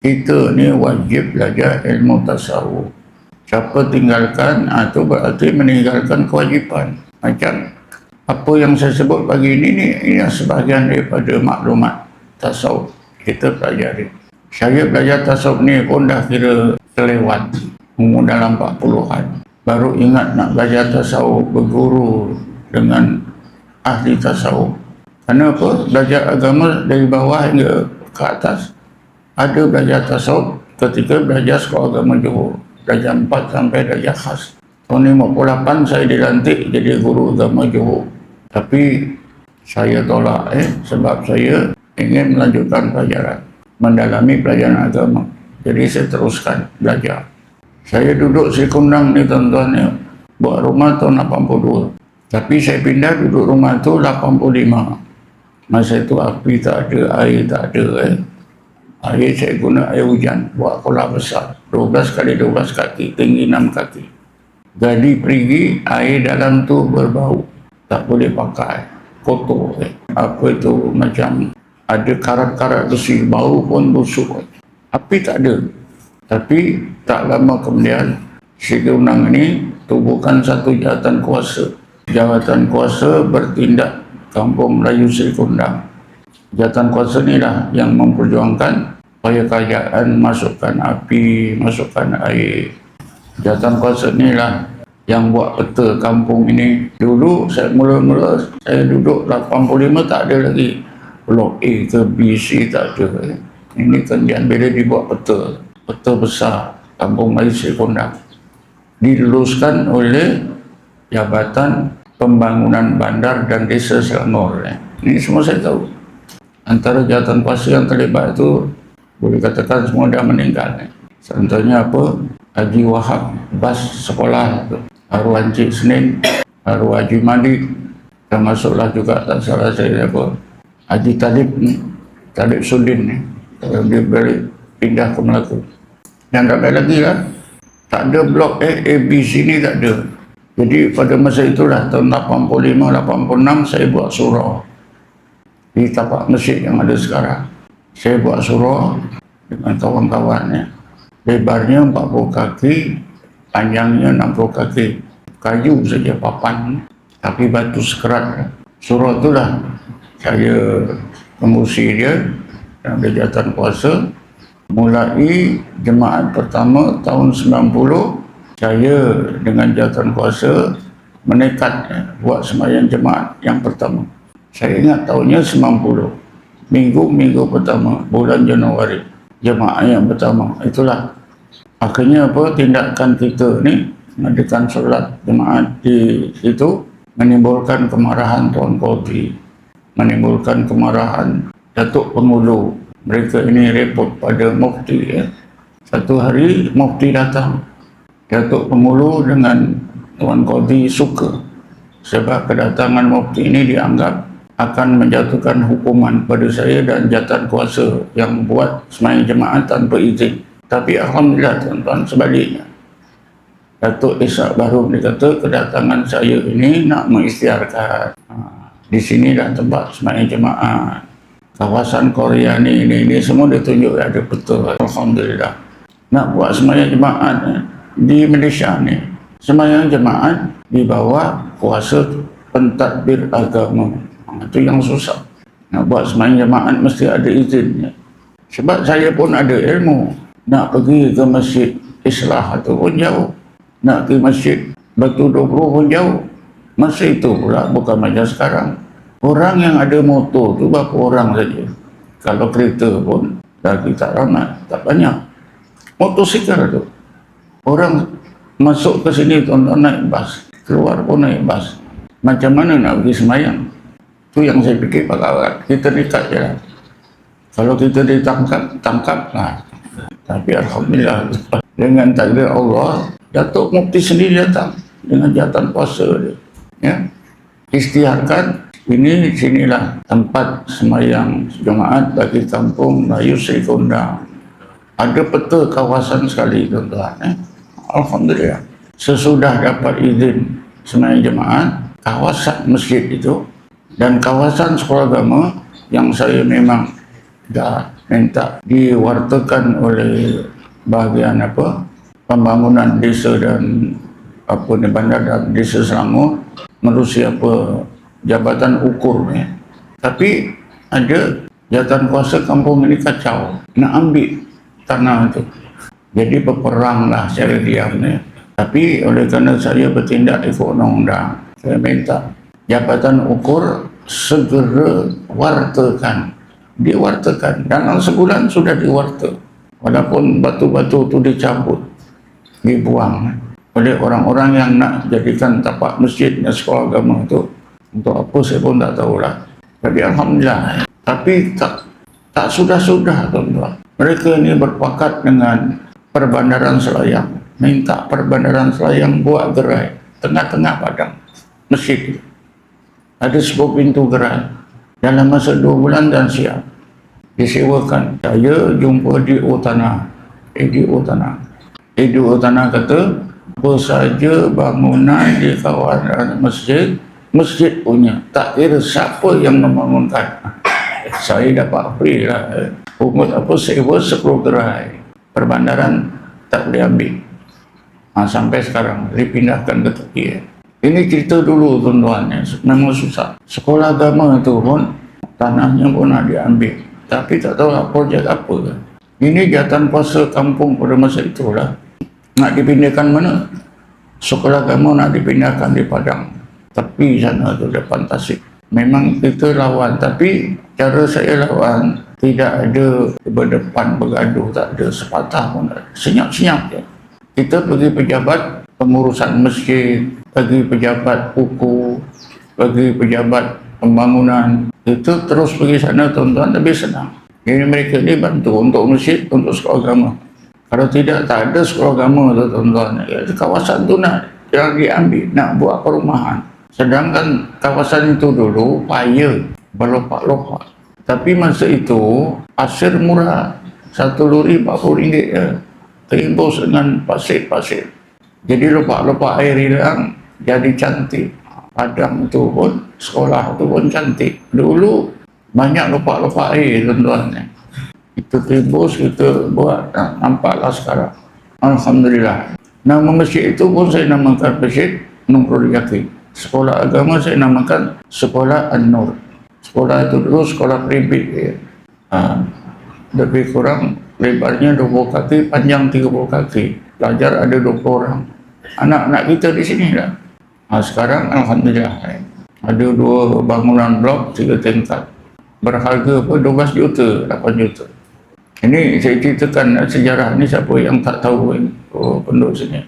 kita ni wajib belajar ilmu tasawuf. Siapa tinggalkan, itu berarti meninggalkan kewajipan. Macam apa yang saya sebut pagi ini sebahagian daripada maklumat tasawuf kita pelajari. Saya belajar tasawuf ni pun dah kira terlewat, umur dalam 40-an. Baru ingat nak belajar tasawuf, berguru dengan ahli tasawuf. Kenapa? Belajar agama dari bawah hingga ke atas. Ada belajar tasawuf ketika belajar sekolah agama Johor. Darjah 4 sampai darjah khas. Tahun 58 saya dilantik jadi guru agama Johor. Tapi saya tolak sebab saya ingin melanjutkan pelajaran, mendalami pelajaran agama. Jadi saya teruskan belajar. Saya duduk Sekundang ni tuan-tuan, buat rumah tahun 82. Tapi saya pindah duduk rumah tu 85. Masa itu api tak ada, air tak ada. Air saya guna air hujan, buat kolam besar. 12 kali 12 kaki, tinggi 6 kaki. Jadi pergi, air dalam tu berbau. Tak boleh pakai, kotor. Apa itu, macam ada karat-karat besi, bau pun busuk. Api tak ada. Tapi tak lama kemudian, Sekundang ini tubuhkan satu jawatan kuasa. Jawatan kuasa bertindak Kampung Melayu Sekundang. Jawatan kuasa inilah yang memperjuangkan supaya kerajaan masukkan api, masukkan air. Jawatan kuasa inilah yang buat peta kampung ini. Dulu saya mula-mula saya duduk 85 tak ada lagi blok A ke B, C tak ada. Ini kemudian bila dibuat peta besar Kampung Melayu Sekundang, diluluskan oleh Jabatan Pembangunan Bandar dan Desa Selangor. Ini semua saya tahu. Antara jawatan kuasa yang terlibat itu boleh katakan semua dah meninggal. Contohnya apa? Haji Wahab, bas sekolah itu, Arwah Encik Senin, Arwah Haji Malik, termasuklah juga tak salah saya apa, Haji Talib Sudin ni, kalau dia balik pindah ke Melaka. Yang ramai lagi lah, tak ada blok A, B, C ni tak ada. Jadi pada masa itulah tahun 85-86 saya buat surau di tapak masjid yang ada sekarang. Saya buat surau dengan kawan-kawannya. Lebarnya 40 kaki, panjangnya 60 kaki. Kayu saja papan, tapi batu sekerat. Surau itulah saya mengurusi dia dalam jawatan kuasa. Mulai jemaat pertama tahun 90, saya dengan jawatan kuasa menekat buat sembahyang jemaat yang pertama. Saya ingat tahunnya 90. Minggu pertama bulan Januari, jemaah yang pertama. Itulah akhirnya apa, tindakan kita ni mengadakan solat jemaat di situ menimbulkan kemarahan Tuan Qadhi, menimbulkan kemarahan Datuk Pengulu. Mereka ini repot pada Mufti. Satu hari Mufti datang, Datuk Pengulu dengan Tuan Qadhi suka sebab kedatangan Mufti ini dianggap akan menjatuhkan hukuman pada saya dan jawatan kuasa yang buat sembahyang jemaat tanpa izin. Tapi alhamdulillah tuan-tuan, sebaliknya Datuk Ishak Bahrum dia kata kedatangan saya ini nak mengisytiharkan di sini dah tempat sembahyang jemaat, kawasan Korea ni semua ditunjuk ada peta. Alhamdulillah nak buat sembahyang jemaat di Malaysia ni, sembahyang jemaat di bawah kuasa pentadbir agama. Itu yang susah. Nak buat sembahyang jemaat mesti ada izinnya. Sebab saya pun ada ilmu. Nak pergi ke masjid Islah itu pun jauh. Nak ke masjid Batu 20 pun jauh. Masa itu pula, bukan macam sekarang. Orang yang ada motor tu berapa orang saja. Kalau kereta pun lagi tak ramai, tak banyak. Motosikal tu. Orang masuk ke sini tuan-tuan naik bas, keluar pun naik bas. Macam mana nak pergi sembahyang? Itu yang saya fikir kawan, kita dekat je lah. Kalau kita ditangkap lah. Tapi alhamdulillah dengan takdir Allah, Datuk Mufti sendiri datang dengan jawatan kuasa dia. Ya, isytiharkan ini sinilah tempat sembahyang jemaat bagi Kampung Melayu Sekundang. Ada peta kawasan sekali tuan-tuan. Alhamdulillah. Sesudah dapat izin sembahyang jemaat, kawasan masjid itu dan kawasan sekolah agama yang saya memang dah minta diwartakan oleh bahagian apa pembangunan desa dan apa ni bandar dan desa Selangor menerusi apa jabatan ukur ni. Tapi ada jawatan kuasa kampung ini kacau, nak ambil tanah tu. Jadi berperang lah secara diam ni. Tapi oleh kerana saya bertindak ikut undang-undang, saya minta jabatan ukur segera wartakan. Diwartakan. Dalam sebulan sudah diwarta. Walaupun batu-batu tu dicabut, dibuang oleh orang-orang yang nak jadikan tapak masjid dan sekolah agama tu. Untuk apa saya pun tak tahulah. Jadi alhamdulillah. Tapi tak sudah-sudah tuan-tuan. Mereka ni berpakat dengan Perbandaran Selayang, minta Perbandaran Selayang buat gerai tengah-tengah padang masjid. Ada sebuah pintu gerai. Dalam masa 2 bulan dan siap disewakan. Saya jumpa DO Tanah. DO Tanah kata apa saja bangunan di kawasan masjid punya, tak kira siapa yang membangunkan. Saya dapat free lah. Pungut apa sewa 10 gerai. Perbandaran tak boleh ambil. Sampai sekarang dipindahkan ke Turki. Ini cerita dulu tuan-tuan, memang susah. Sekolah agama tu pun tanahnya pun nak diambil, tapi tak tahu projek apa. Ini jawatan kuasa kampung pada masa itulah. Nak dipindahkan mana? Sekolah agama nak dipindahkan di Padang, tepi sana tu depan Tasik. Memang kita lawan, tapi cara saya lawan tidak ada berdepan bergaduh, tak ada sepatah pun, senyap-senyap je. Kita pergi pejabat pengurusan masjid, pergi pejabat buku, pergi pejabat pembangunan, itu terus pergi sana tuan-tuan, lebih senang. Jadi mereka ni bantu untuk masjid, untuk sekolah agama. Kalau tidak, tak ada sekolah agama tu tuan-tuan. Kawasan tu nak yang diambil, nak buat perumahan. Sedangkan kawasan itu dulu payah, berlopak-lopak. Tapi masa itu pasir murah, 1 lori RM40 je. Terimbus dengan pasir-pasir. Jadi lopak-lopak air hilang, jadi cantik. Padang tu pun, sekolah tu pun cantik. Dulu banyak lopak-lopak air tuan-tuan. Itu terimbus, kita buat, nampaklah sekarang. Alhamdulillah. Nama masjid itu pun saya namakan Masjid Nurul Yaqin. Sekolah agama saya namakan Sekolah An-Nur. Sekolah itu dulu sekolah pribadi. Lebih kurang lebarnya 20 kaki, panjang 30 kaki. Pelajar ada 20 orang. Anak-anak kita di sini lah. Sekarang alhamdulillah ada 2 bangunan blok 3 tingkat. Berharga pun 12 juta, 8 juta. Ini saya ceritakan sejarah ni, siapa yang tak tahu penduduk sini.